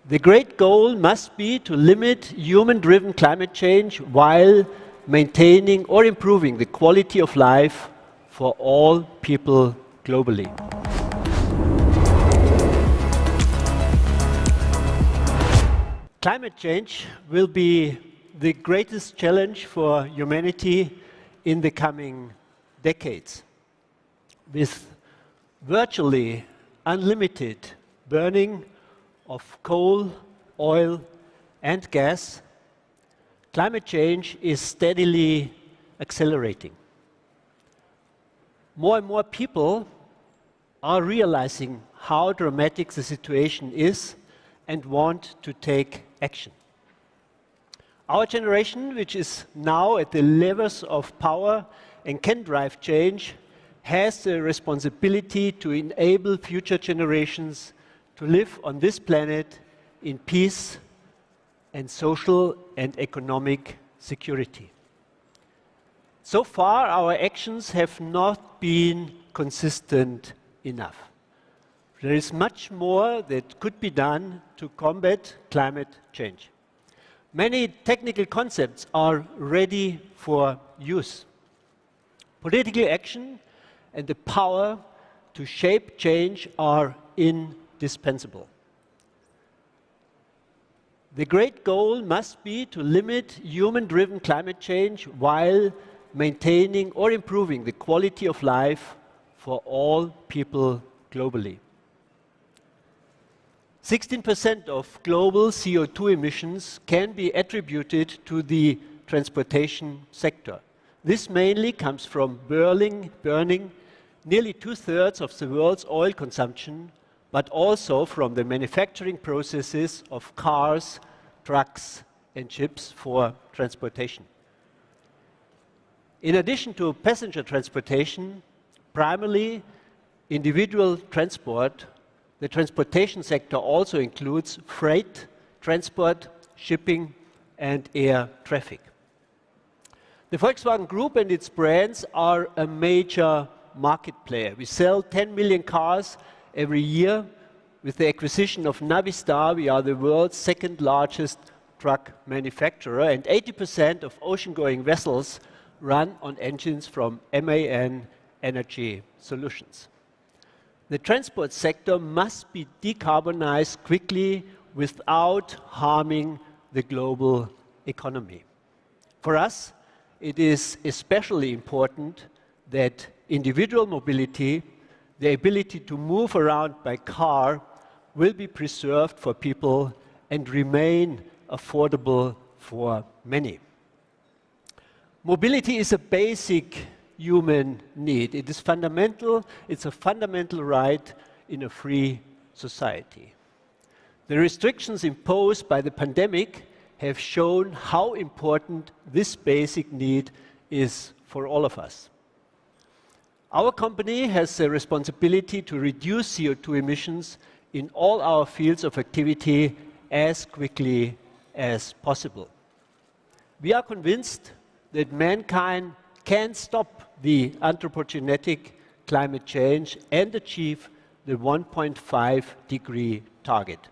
The great goal must be to limit human-driven climate change while maintaining or improving the quality of life for all people globally. Climate change will be the greatest challenge for humanity in the coming decades. With virtually unlimited burning of coal, oil, and gas, climate change is steadily accelerating. More and more people are realizing how dramatic the situation is and want to take action. Our generation, which is now at the levers of power and can drive change, has the responsibility to enable future generations to live on this planet in peace and social and economic security. So far, our actions have not been consistent enough. There is much more that could be done to combat climate change. Many technical concepts are ready for use. Political action and the power to shape change are indispensable. The great goal must be to limit human-driven climate change while maintaining or improving the quality of life for all people globally. 16% of global CO2 emissions can be attributed to the transportation sector. This mainly comes from burning nearly 2/3 of the world's oil consumption, but also from the manufacturing processes of cars, trucks, and ships for transportation. In addition to passenger transportation, primarily individual transport, the transportation sector also includes freight, transport, shipping, and air traffic. The Volkswagen Group and its brands are a major market player. We sell 10 million cars every year. With the acquisition of Navistar, we are the world's second largest truck manufacturer, and 80% of ocean-going vessels run on engines from MAN Energy Solutions. The transport sector must be decarbonized quickly without harming the global economy. For us, it is especially important that individual mobility, the ability to move around by car, will be preserved for people and remain affordable for many. Mobility is a basic human need. It is fundamental. It's a fundamental right in a free society. The restrictions imposed by the pandemic have shown how important this basic need is for all of us. Our company has a responsibility to reduce CO2 emissions in all our fields of activity as quickly as possible. We are convinced that mankind can stop the anthropogenetic climate change and achieve the 1.5-degree target.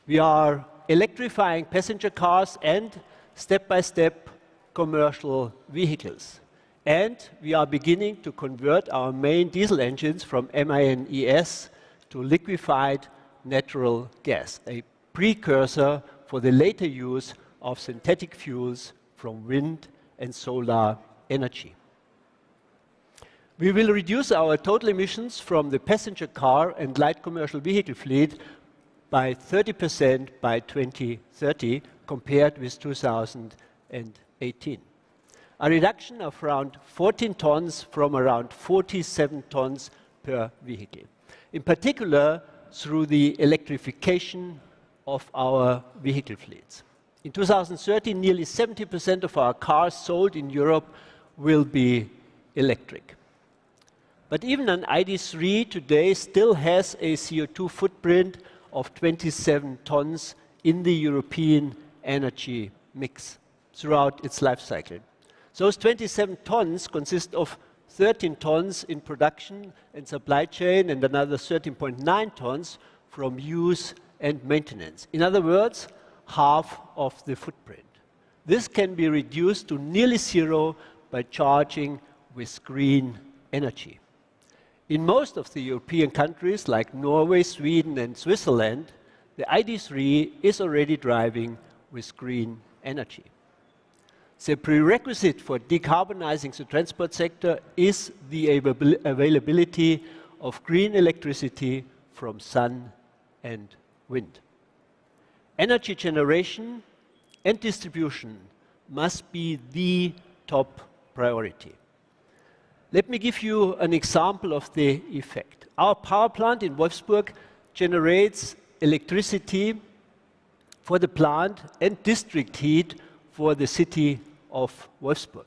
We are electrifying passenger cars and, step-by-step, commercial vehicles. And we are beginning to convert our main diesel engines from MAN-ES to liquefied natural gas, a precursor for the later use of synthetic fuels from wind and solar energy. We will reduce our total emissions from the passenger car and light commercial vehicle fleet by 30% by 2030 compared with 2018. A reduction of around 14 tons from around 47 tons per vehicle. In particular, through the electrification of our vehicle fleets. In 2030, nearly 70% of our cars sold in Europe will be electric. But even an ID.3 today still has a CO2 footprint of 27 tons in the European energy mix throughout its life cycle. Those 27 tons consist of 13 tons in production and supply chain and another 13.9 tons from use and maintenance. In other words, half of the footprint. This can be reduced to nearly zero by charging with green energy. In most of the European countries, like Norway, Sweden, and Switzerland, the ID3 is already driving with green energy. The prerequisite for decarbonizing the transport sector is the availability of green electricity from sun and wind. Energy generation and distribution must be the top priority. Let me give you an example of the effect. Our power plant in Wolfsburg generates electricity for the plant and district heat for the city of Wolfsburg.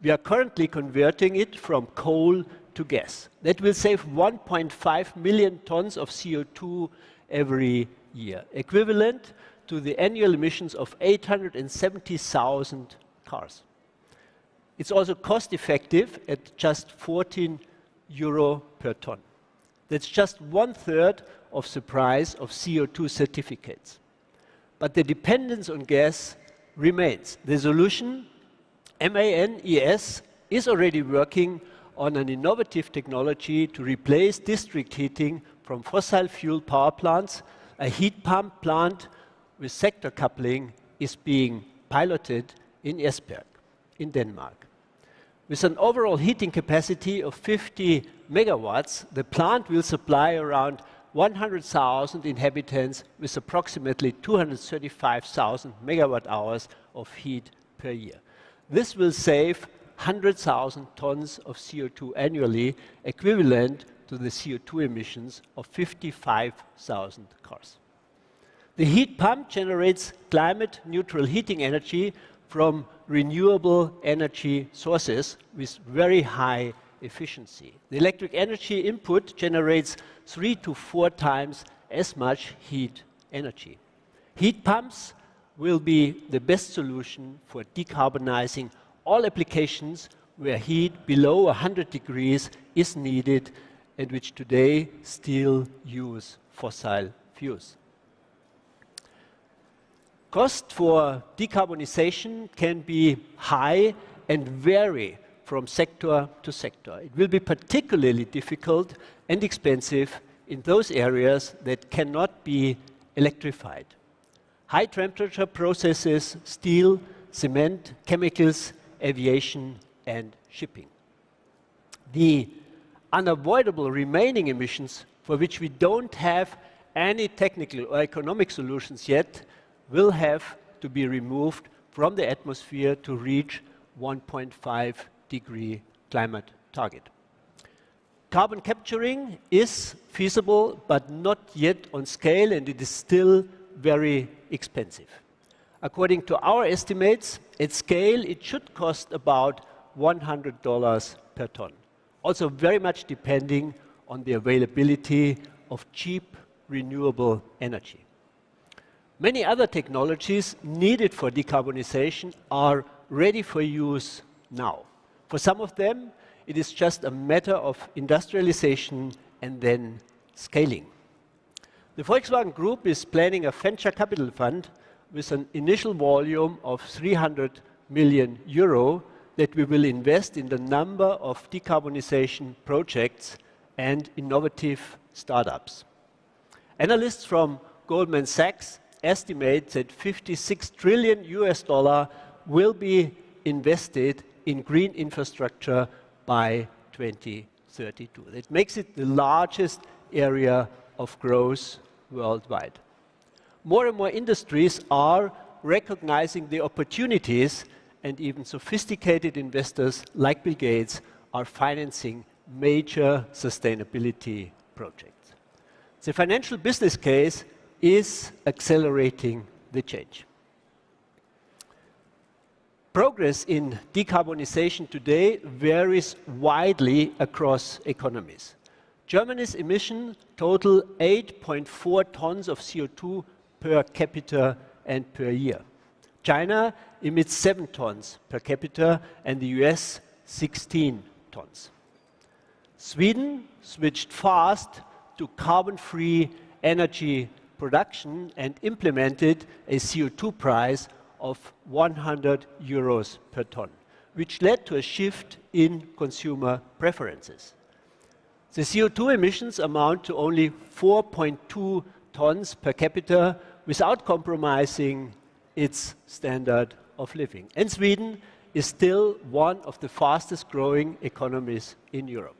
We are currently converting it from coal to gas. That will save 1.5 million tons of CO2 every year, equivalent to the annual emissions of 870,000 cars. It's also cost effective at just 14 euro per ton. That's just 1/3 of the price of CO2 certificates. But the dependence on gas remains. The solution, MANES, is already working on an innovative technology to replace district heating from fossil fuel power plants. A heat pump plant with sector coupling is being piloted in Esbjerg, in Denmark. With an overall heating capacity of 50 megawatts, the plant will supply around 100,000 inhabitants with approximately 235,000 megawatt hours of heat per year. This will save 100,000 tons of CO2 annually, equivalent to the CO2 emissions of 55,000 cars. The heat pump generates climate-neutral heating energy from renewable energy sources with very high efficiency. The electric energy input generates 3 to 4 times as much heat energy. Heat pumps will be the best solution for decarbonizing all applications where heat below 100 degrees is needed and which today still use fossil fuels. Cost for decarbonization can be high and vary from sector to sector. It will be particularly difficult and expensive in those areas that cannot be electrified. High temperature processes, steel, cement, chemicals, aviation, and shipping. The unavoidable remaining emissions, for which we don't have any technical or economic solutions yet, will have to be removed from the atmosphere to reach 1.5-degree climate target. Carbon capturing is feasible, but not yet on scale, and it is still very expensive. According to our estimates, at scale, it should cost about $100 per ton. Also very much depending on the availability of cheap renewable energy. Many other technologies needed for decarbonization are ready for use now. For some of them, it is just a matter of industrialization and then scaling. The Volkswagen Group is planning a venture capital fund with an initial volume of 300 million euro that we will invest in the number of decarbonization projects and innovative startups. Analysts from Goldman Sachs estimate that $56 trillion will be invested in green infrastructure by 2032. That makes it the largest area of growth worldwide. More and more industries are recognizing the opportunities, and even sophisticated investors like Bill Gates are financing major sustainability projects. The financial business case is accelerating the change. Progress in decarbonization today varies widely across economies. Germany's emissions total 8.4 tons of CO2 per capita and per year. China emits 7 tons per capita and the US 16 tons. Sweden switched fast to carbon-free energy production and implemented a CO2 price of 100 euros per ton, which led to a shift in consumer preferences. The CO2 emissions amount to only 4.2 tons per capita without compromising its standard of living. And Sweden is still one of the fastest growing economies in Europe.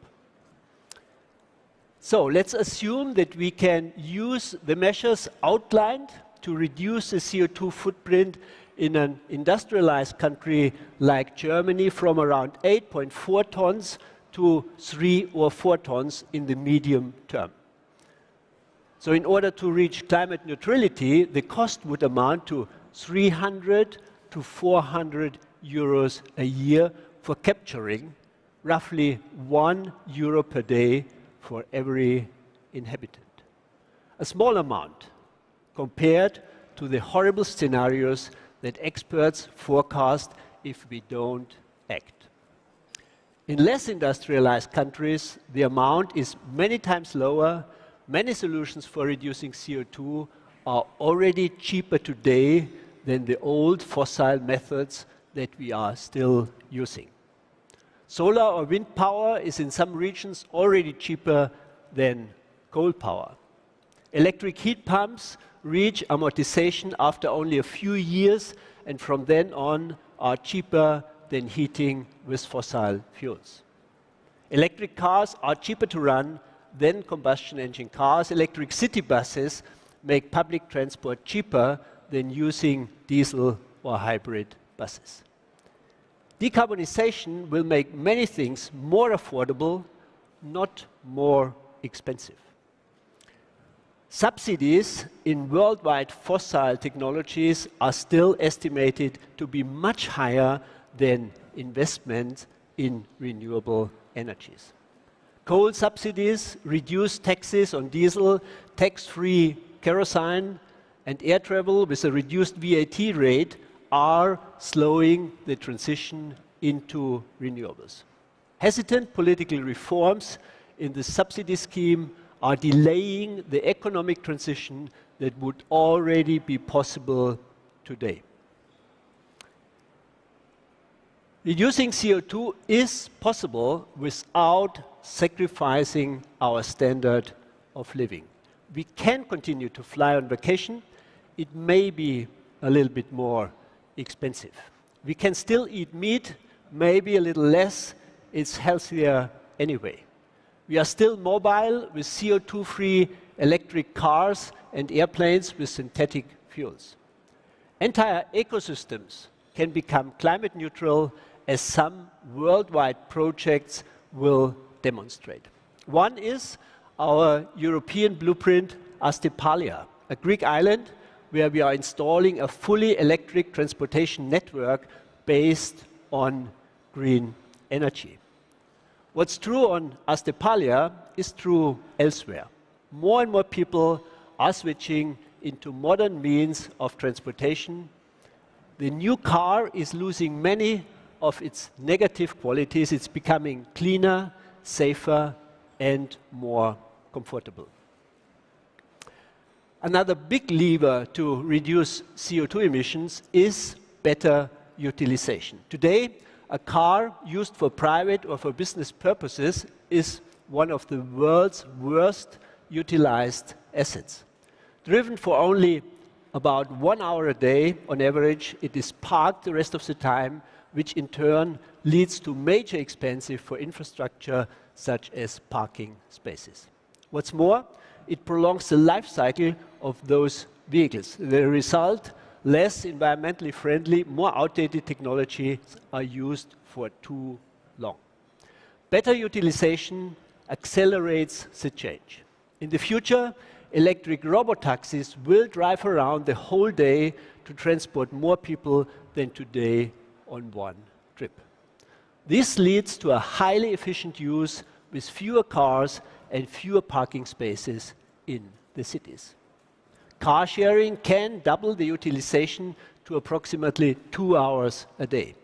So let's assume that we can use the measures outlined to reduce the CO2 footprint in an industrialized country like Germany from around 8.4 tons to 3 or 4 tons in the medium term. So in order to reach climate neutrality, the cost would amount to 300 to 400 euros a year for capturing roughly €1 per day for every inhabitant. A small amount compared to the horrible scenarios that experts forecast if we don't act. In less industrialized countries, the amount is many times lower. Many solutions for reducing CO2 are already cheaper today than the old fossil methods that we are still using. Solar or wind power is in some regions already cheaper than coal power. Electric heat pumps reach amortization after only a few years, and from then on are cheaper than heating with fossil fuels. Electric cars are cheaper to run than combustion engine cars. Electric city buses make public transport cheaper than using diesel or hybrid buses. Decarbonization will make many things more affordable, not more expensive. Subsidies in worldwide fossil technologies are still estimated to be much higher than investment in renewable energies. Coal subsidies, reduced taxes on diesel, tax-free kerosene, and air travel with a reduced VAT rate are slowing the transition into renewables. Hesitant political reforms in the subsidy scheme are delaying the economic transition that would already be possible today. Reducing CO2 is possible without sacrificing our standard of living. We can continue to fly on vacation. It may be a little bit more expensive. We can still eat meat, maybe a little less. It's healthier anyway. We are still mobile with CO2-free electric cars and airplanes with synthetic fuels. Entire ecosystems can become climate neutral, as some worldwide projects will demonstrate. One is our European blueprint, Astepalia, a Greek island where we are installing a fully electric transportation network based on green energy. What's true on Astepalia is true elsewhere. More and more people are switching into modern means of transportation. The new car is losing many of its negative qualities. It's becoming cleaner, safer, and more comfortable. Another big lever to reduce CO2 emissions is better utilization. Today, a car used for private or for business purposes is one of the world's worst utilized assets. Driven for only about 1 hour a day on average, it is parked the rest of the time, which in turn leads to major expenses for infrastructure such as parking spaces. What's more, it prolongs the life cycle of those vehicles. The result, less environmentally friendly, more outdated technologies are used for too long. Better utilization accelerates the change. In the future, electric robotaxis will drive around the whole day to transport more people than today on one trip. This leads to a highly efficient use with fewer cars and fewer parking spaces in the cities. Car sharing can double the utilization to approximately 2 hours a day.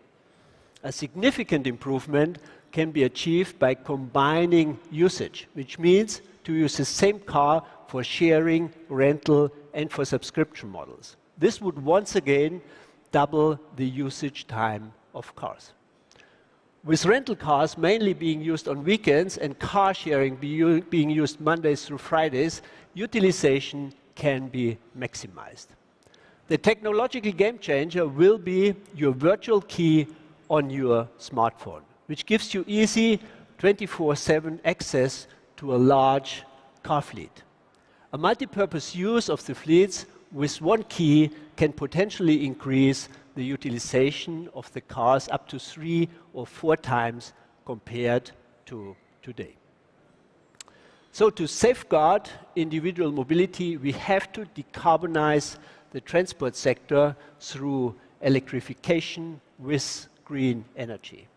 A significant improvement can be achieved by combining usage, which means to use the same car for sharing, rental, and for subscription models. This would once again double the usage time of cars. With rental cars mainly being used on weekends and car sharing being used Mondays through Fridays, utilization can be maximized. The technological game changer will be your virtual key on your smartphone, which gives you easy 24/7 access to a large car fleet. A multi-purpose use of the fleets with one key can potentially increase the utilization of the cars up to 3 or 4 times compared to today. So to safeguard individual mobility, we have to decarbonize the transport sector through electrification with green energy.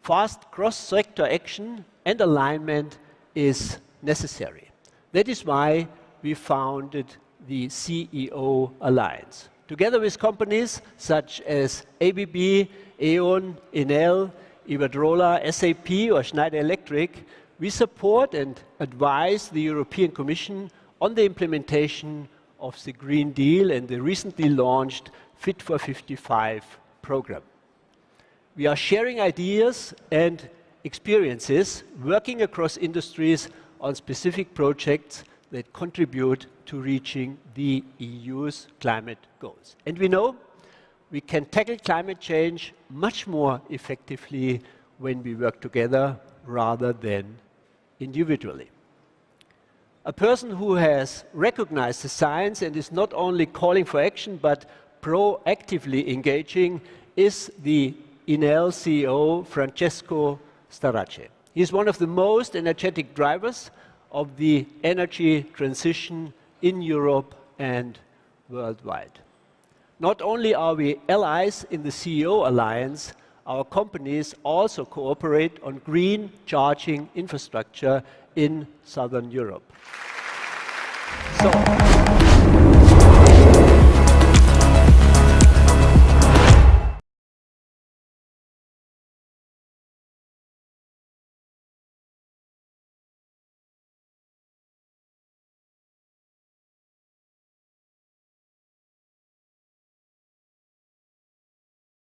Fast cross-sector action and alignment is necessary. That is why we founded the CEO Alliance. Together with companies such as ABB, E.ON, Enel, Iberdrola, SAP or Schneider Electric, we support and advise the European Commission on the implementation of the Green Deal and the recently launched Fit for 55 program. We are sharing ideas and experiences, working across industries on specific projects that contribute to reaching the EU's climate goals. And we know we can tackle climate change much more effectively when we work together rather than individually. A person who has recognized the science and is not only calling for action but proactively engaging is the Enel CEO Francesco Starace. He is one of the most energetic drivers of the energy transition in Europe and worldwide. Not only are we allies in the CEO Alliance, our companies also cooperate on green charging infrastructure in Southern Europe. So,